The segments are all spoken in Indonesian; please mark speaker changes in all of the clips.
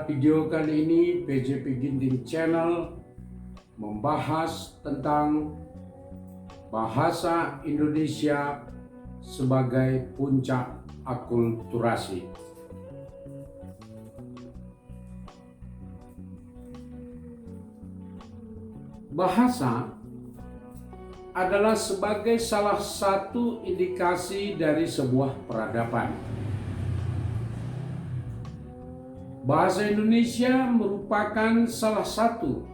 Speaker 1: video kali ini PJP Ginting Channel membahas tentang bahasa Indonesia sebagai puncak akulturasi. Bahasa adalah sebagai salah satu indikasi dari sebuah peradaban. Bahasa Indonesia merupakan salah satu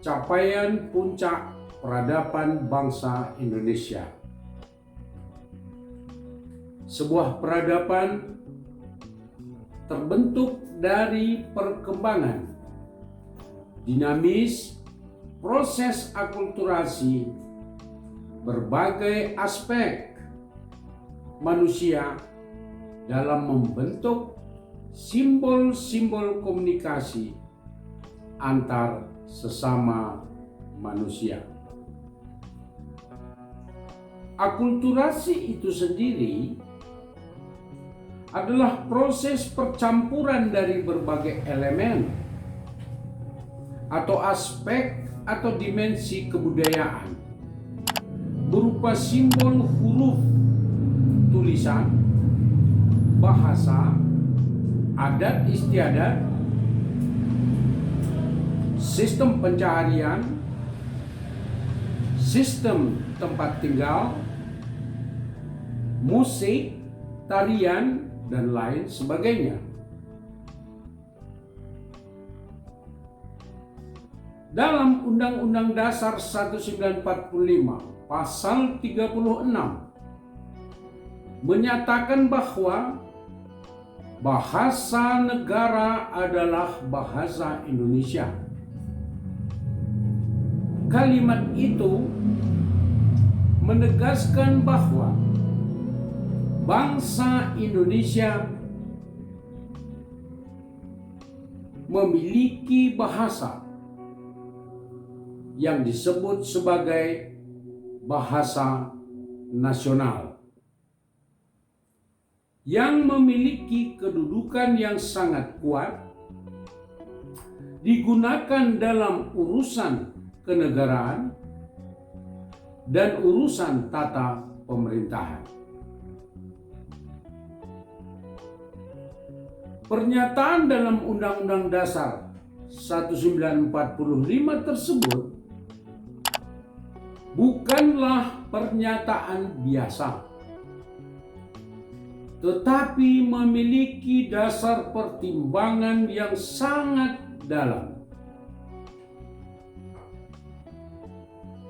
Speaker 1: capaian puncak peradaban bangsa Indonesia. Sebuah peradaban terbentuk dari perkembangan dinamis proses akulturasi berbagai aspek manusia dalam membentuk simbol-simbol komunikasi antar sesama manusia. Akulturasi itu sendiri adalah proses percampuran dari berbagai elemen atau aspek atau dimensi kebudayaan berupa simbol, huruf, tulisan, bahasa, adat istiadat, sistem pencaharian, sistem tempat tinggal, musik, tarian, dan lain sebagainya. Dalam Undang-Undang Dasar 1945 Pasal 36 menyatakan bahwa bahasa negara adalah bahasa Indonesia. Kalimat itu menegaskan bahwa bangsa Indonesia memiliki bahasa yang disebut sebagai bahasa nasional, yang memiliki kedudukan yang sangat kuat, digunakan dalam urusan kenegaraan dan urusan tata pemerintahan. Pernyataan dalam Undang-Undang Dasar 1945 tersebut bukanlah pernyataan biasa, tetapi memiliki dasar pertimbangan yang sangat dalam.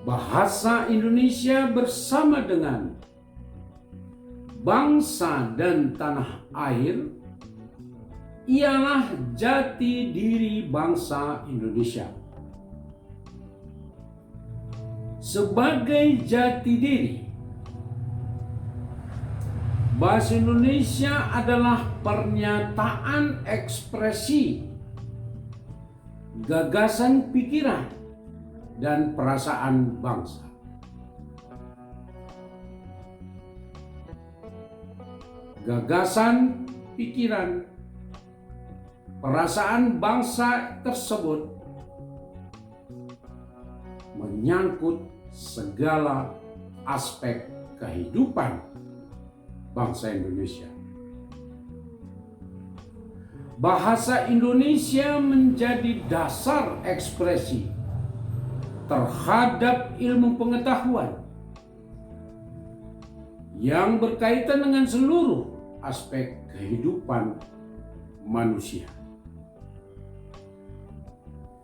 Speaker 1: Bahasa Indonesia bersama dengan bangsa dan tanah air ialah jati diri bangsa Indonesia. Sebagai jati diri, bahasa Indonesia adalah pernyataan ekspresi, gagasan pikiran, dan perasaan bangsa. Gagasan, pikiran, perasaan bangsa tersebut menyangkut segala aspek kehidupan bangsa Indonesia. Bahasa Indonesia menjadi dasar ekspresi terhadap ilmu pengetahuan yang berkaitan dengan seluruh aspek kehidupan manusia.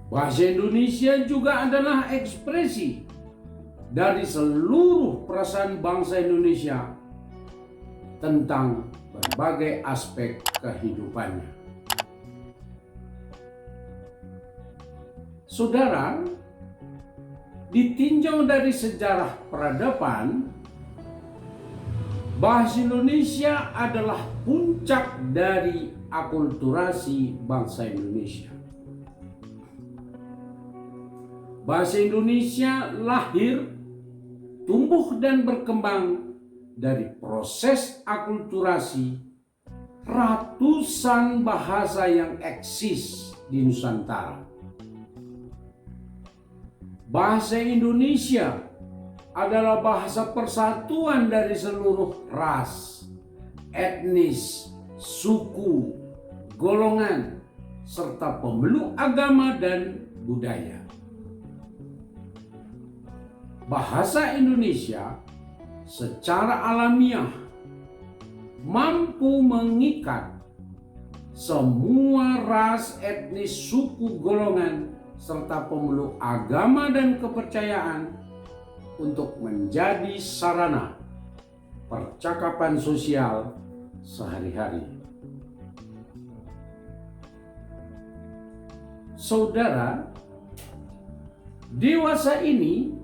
Speaker 1: Bahasa Indonesia juga adalah ekspresi dari seluruh perasaan bangsa Indonesia tentang berbagai aspek kehidupannya. Saudara, ditinjau dari sejarah peradaban, bahasa Indonesia adalah puncak dari akulturasi bangsa Indonesia. Bahasa Indonesia lahir, tumbuh dan berkembang dari proses akulturasi ratusan bahasa yang eksis di Nusantara. Bahasa Indonesia adalah bahasa persatuan dari seluruh ras, etnis, suku, golongan, serta pemeluk agama dan budaya. Bahasa Indonesia secara alamiah mampu mengikat semua ras, etnis, suku, golongan, serta pemeluk agama dan kepercayaan untuk menjadi sarana percakapan sosial sehari-hari. Saudara, dewasa ini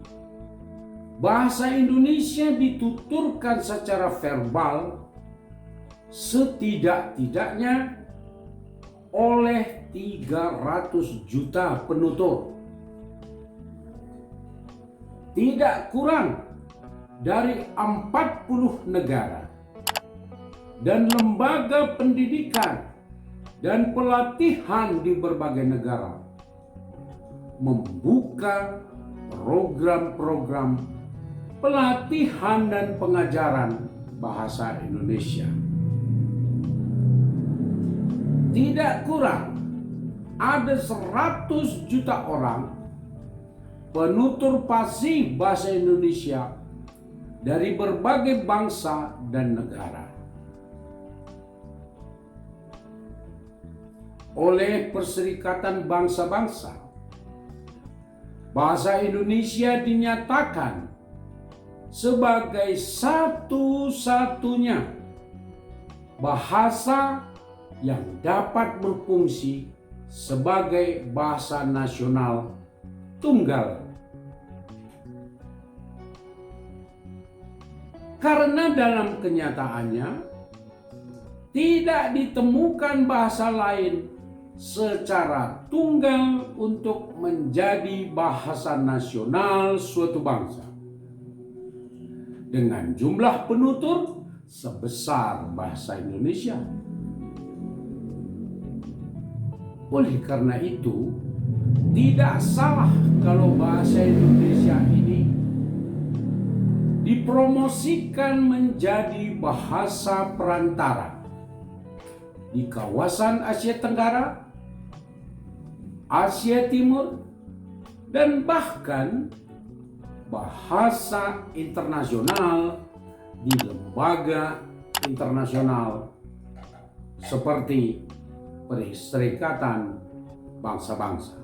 Speaker 1: bahasa Indonesia dituturkan secara verbal setidak-tidaknya oleh 300 juta penutur. Tidak kurang dari 40 negara dan lembaga pendidikan dan pelatihan di berbagai negara membuka program-program pelatihan dan pengajaran bahasa Indonesia. Tidak kurang ada 100 juta orang penutur fasih bahasa Indonesia dari berbagai bangsa dan negara. Oleh Perserikatan Bangsa-Bangsa, bahasa Indonesia dinyatakan sebagai satu-satunya bahasa yang dapat berfungsi sebagai bahasa nasional tunggal. Karena dalam kenyataannya tidak ditemukan bahasa lain secara tunggal untuk menjadi bahasa nasional suatu bangsa dengan jumlah penutur sebesar bahasa Indonesia. Oleh karena itu, tidak salah kalau bahasa Indonesia ini dipromosikan menjadi bahasa perantara di kawasan Asia Tenggara, Asia Timur, dan bahkan bahasa internasional di lembaga internasional seperti Perserikatan Bangsa-Bangsa.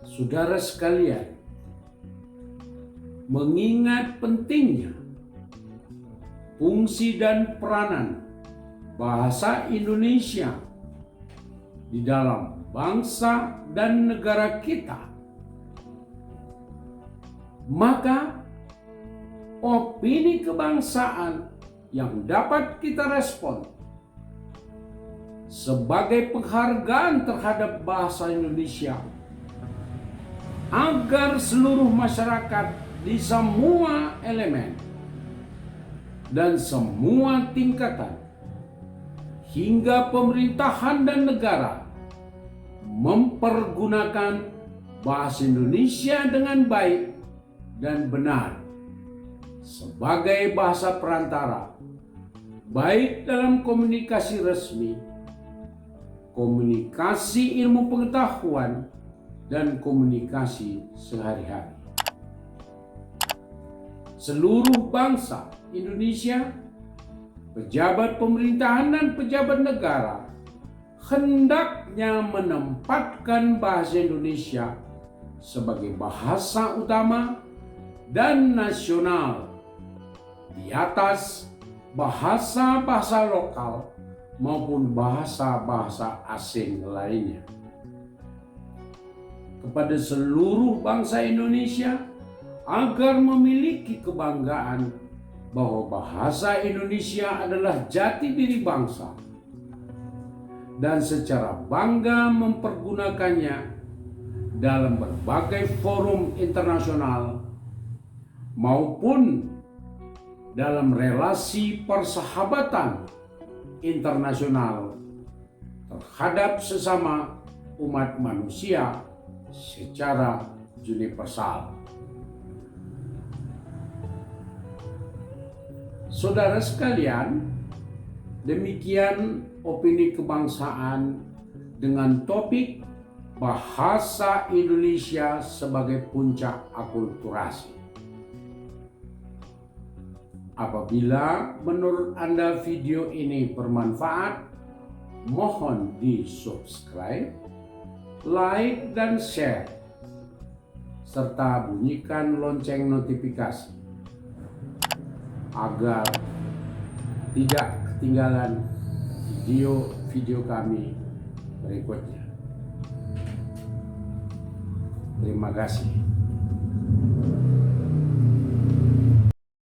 Speaker 1: Saudara sekalian, mengingat pentingnya fungsi dan peranan bahasa Indonesia di dalam bangsa dan negara kita, maka opini kebangsaan yang dapat kita respon sebagai penghargaan terhadap bahasa Indonesia agar seluruh masyarakat di semua elemen dan semua tingkatan hingga pemerintahan dan negara mempergunakan bahasa Indonesia dengan baik dan benar sebagai bahasa perantara, baik dalam komunikasi resmi, komunikasi ilmu pengetahuan, dan komunikasi sehari-hari. Seluruh bangsa Indonesia, pejabat pemerintahan dan pejabat negara hendaknya menempatkan bahasa Indonesia sebagai bahasa utama dan nasional di atas bahasa-bahasa lokal maupun bahasa-bahasa asing lainnya. Kepada seluruh bangsa Indonesia agar memiliki kebanggaan bahwa bahasa Indonesia adalah jati diri bangsa dan secara bangga mempergunakannya dalam berbagai forum internasional maupun dalam relasi persahabatan internasional terhadap sesama umat manusia secara universal. Saudara sekalian, demikian opini kebangsaan dengan topik bahasa Indonesia sebagai puncak akulturasi. Apabila menurut Anda video ini bermanfaat, mohon di-subscribe, like, dan share, serta bunyikan lonceng notifikasi agar tidak ketinggalan video-video kami berikutnya. Terima kasih.